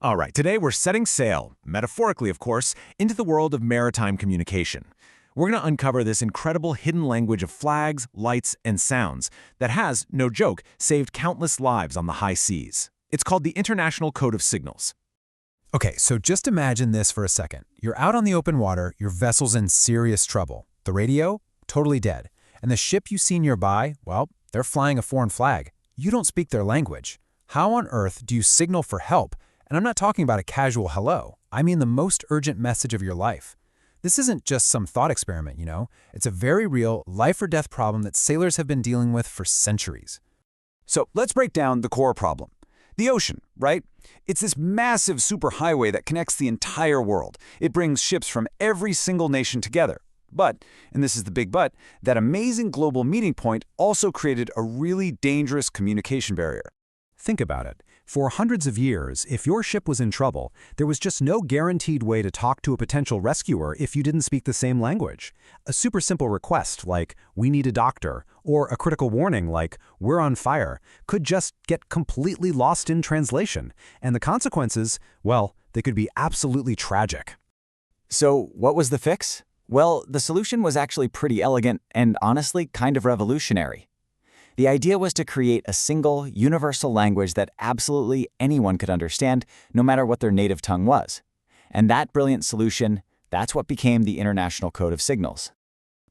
All right, today we're setting sail, metaphorically of course, into the world of maritime communication. We're going to uncover this incredible hidden language of flags, lights, and sounds that has, no joke, saved countless lives on the high seas. It's called the International Code of Signals. Okay, so just imagine this for a second. You're out on the open water, your vessel's in serious trouble. The radio? Totally dead. And the ship you see nearby, well, they're flying a foreign flag. You don't speak their language. How on earth do you signal for help? And I'm not talking about a casual hello. I mean the most urgent message of your life. This isn't just some thought experiment, you know? It's a very real life-or-death problem that sailors have been dealing with for centuries. So let's break down the core problem. The ocean, right? It's this massive superhighway that connects the entire world. It brings ships from every single nation together. But, and this is the big but, that amazing global meeting point also created a really dangerous communication barrier. Think about it. For hundreds of years, if your ship was in trouble, there was just no guaranteed way to talk to a potential rescuer if you didn't speak the same language. A super simple request like, "We need a doctor," or a critical warning like, "We're on fire," could just get completely lost in translation. And the consequences, well, they could be absolutely tragic. So what was the fix? Well, the solution was actually pretty elegant and honestly kind of revolutionary. The idea was to create a single, universal language that absolutely anyone could understand, no matter what their native tongue was. And that brilliant solution, that's what became the International Code of Signals.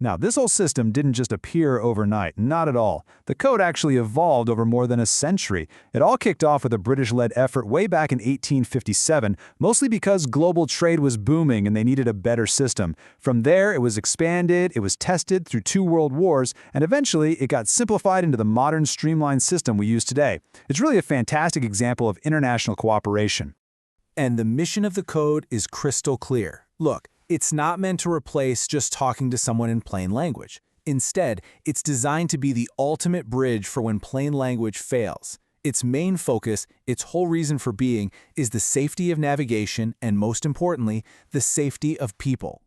Now, this whole system didn't just appear overnight, not at all. The code actually evolved over more than a century. It all kicked off with a British-led effort way back in 1857, mostly because global trade was booming and they needed a better system. From there, it was expanded, it was tested through 2 world wars, and eventually it got simplified into the modern streamlined system we use today. It's really a fantastic example of international cooperation. And the mission of the code is crystal clear. Look, it's not meant to replace just talking to someone in plain language. Instead, it's designed to be the ultimate bridge for when plain language fails. Its main focus, its whole reason for being, is the safety of navigation and, most importantly, the safety of people.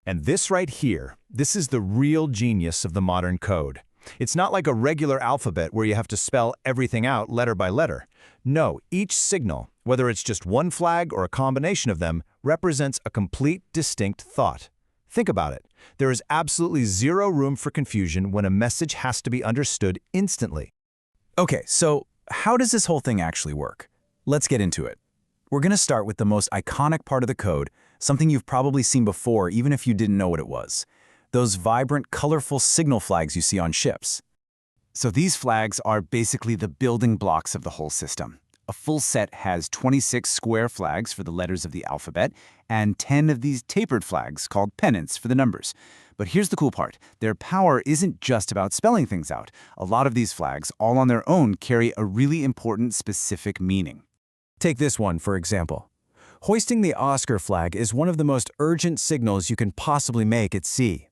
And this right here, this is the real genius of the modern code. It's not like a regular alphabet where you have to spell everything out letter by letter. No, each signal, whether it's just one flag or a combination of them, represents a complete, distinct thought. Think about it. There is absolutely zero room for confusion when a message has to be understood instantly. Okay, so how does this whole thing actually work? Let's get into it. We're going to start with the most iconic part of the code, something you've probably seen before even if you didn't know what it was. Those vibrant, colorful signal flags you see on ships. So these flags are basically the building blocks of the whole system. A full set has 26 square flags for the letters of the alphabet and 10 of these tapered flags called pennants for the numbers. But here's the cool part. Their power isn't just about spelling things out. A lot of these flags, all on their own, carry a really important specific meaning. Take this one, for example. Hoisting the Oscar flag is one of the most urgent signals you can possibly make at sea.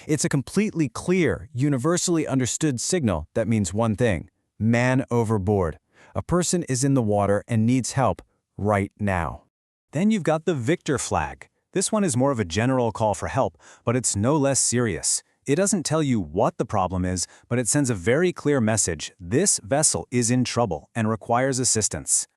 It's a completely clear, universally understood signal that means one thing: man overboard. A person is in the water and needs help right now. Then you've got the Victor flag. This one is more of a general call for help, but it's no less serious. It doesn't tell you what the problem is, but it sends a very clear message: this vessel is in trouble and requires assistance.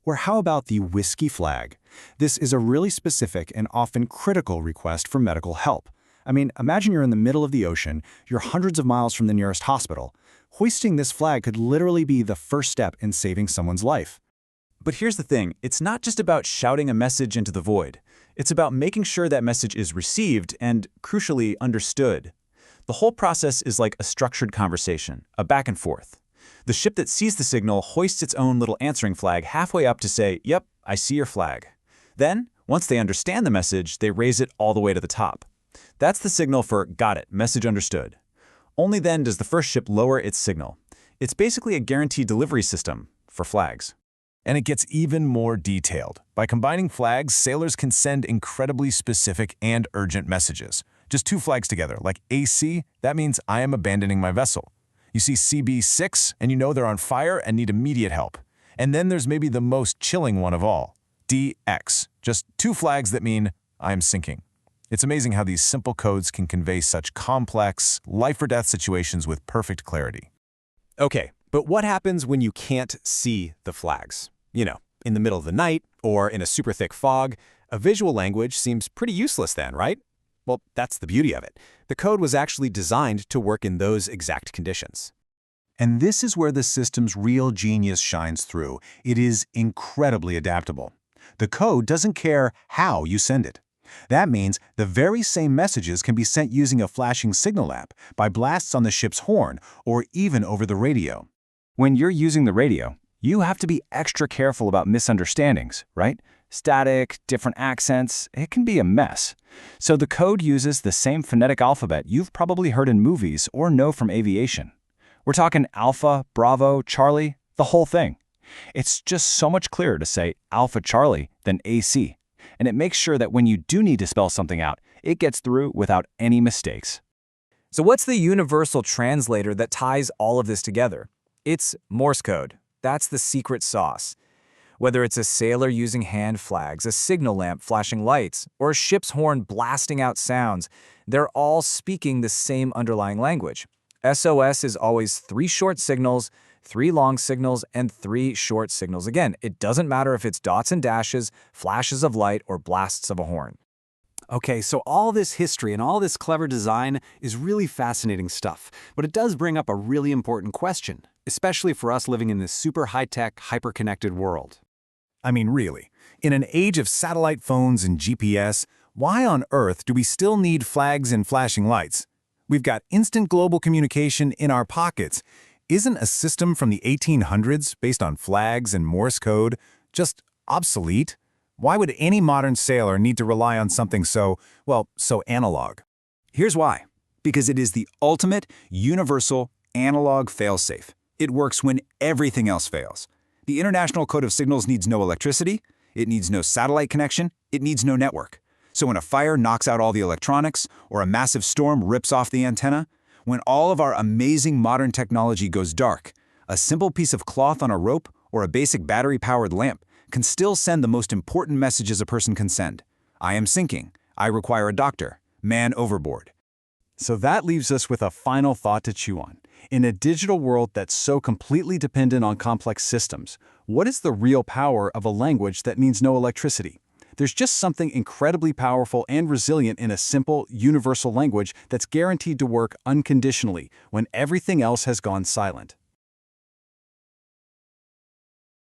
Or how about the Whiskey flag? This is a really specific and often critical request for medical help. I mean, imagine you're in the middle of the ocean, you're hundreds of miles from the nearest hospital. Hoisting this flag could literally be the first step in saving someone's life. But here's the thing, it's not just about shouting a message into the void. It's about making sure that message is received and, crucially, understood. The whole process is like a structured conversation, a back and forth. The ship that sees the signal hoists its own little answering flag halfway up to say, "Yep, I see your flag." Then, once they understand the message, they raise it all the way to the top. That's the signal for "got it, message understood." Only then does the first ship lower its signal. It's basically a guaranteed delivery system for flags. And it gets even more detailed. By combining flags, sailors can send incredibly specific and urgent messages. Just 2 flags together, like AC, that means I am abandoning my vessel. You see CB6, and you know they're on fire and need immediate help. And then there's maybe the most chilling one of all, DX, just 2 flags that mean I am sinking. It's amazing how these simple codes can convey such complex, life-or-death situations with perfect clarity. Okay, but what happens when you can't see the flags? You know, in the middle of the night or in a super thick fog, a visual language seems pretty useless then, right? Well, that's the beauty of it. The code was actually designed to work in those exact conditions. And this is where the system's real genius shines through. It is incredibly adaptable. The code doesn't care how you send it. That means the very same messages can be sent using a flashing signal lamp, by blasts on the ship's horn, or even over the radio. When you're using the radio, you have to be extra careful about misunderstandings, right? Static, different accents, it can be a mess. So the code uses the same phonetic alphabet you've probably heard in movies or know from aviation. We're talking Alpha, Bravo, Charlie, the whole thing. It's just so much clearer to say Alpha Charlie than AC, and it makes sure that when you do need to spell something out, it gets through without any mistakes. So what's the universal translator that ties all of this together? It's Morse code. That's the secret sauce. Whether it's a sailor using hand flags, a signal lamp flashing lights, or a ship's horn blasting out sounds, they're all speaking the same underlying language. SOS is always 3 short signals, 3 long signals, and 3 short signals. Again, it doesn't matter if it's dots and dashes, flashes of light, or blasts of a horn. Okay, so all this history and all this clever design is really fascinating stuff, but it does bring up a really important question, especially for us living in this super high-tech, hyper-connected world. I mean, really, in an age of satellite phones and GPS, why on earth do we still need flags and flashing lights? We've got instant global communication in our pockets. Isn't a system from the 1800s based on flags and Morse code just obsolete? Why would any modern sailor need to rely on something so analog? Here's why. Because it is the ultimate, universal, analog failsafe. It works when everything else fails. The International Code of Signals needs no electricity, it needs no satellite connection, it needs no network. So when a fire knocks out all the electronics, or a massive storm rips off the antenna, when all of our amazing modern technology goes dark, a simple piece of cloth on a rope or a basic battery-powered lamp can still send the most important messages a person can send. I am sinking. I require a doctor. Man overboard. So that leaves us with a final thought to chew on. In a digital world that's so completely dependent on complex systems, what is the real power of a language that needs no electricity? There's just something incredibly powerful and resilient in a simple, universal language that's guaranteed to work unconditionally when everything else has gone silent.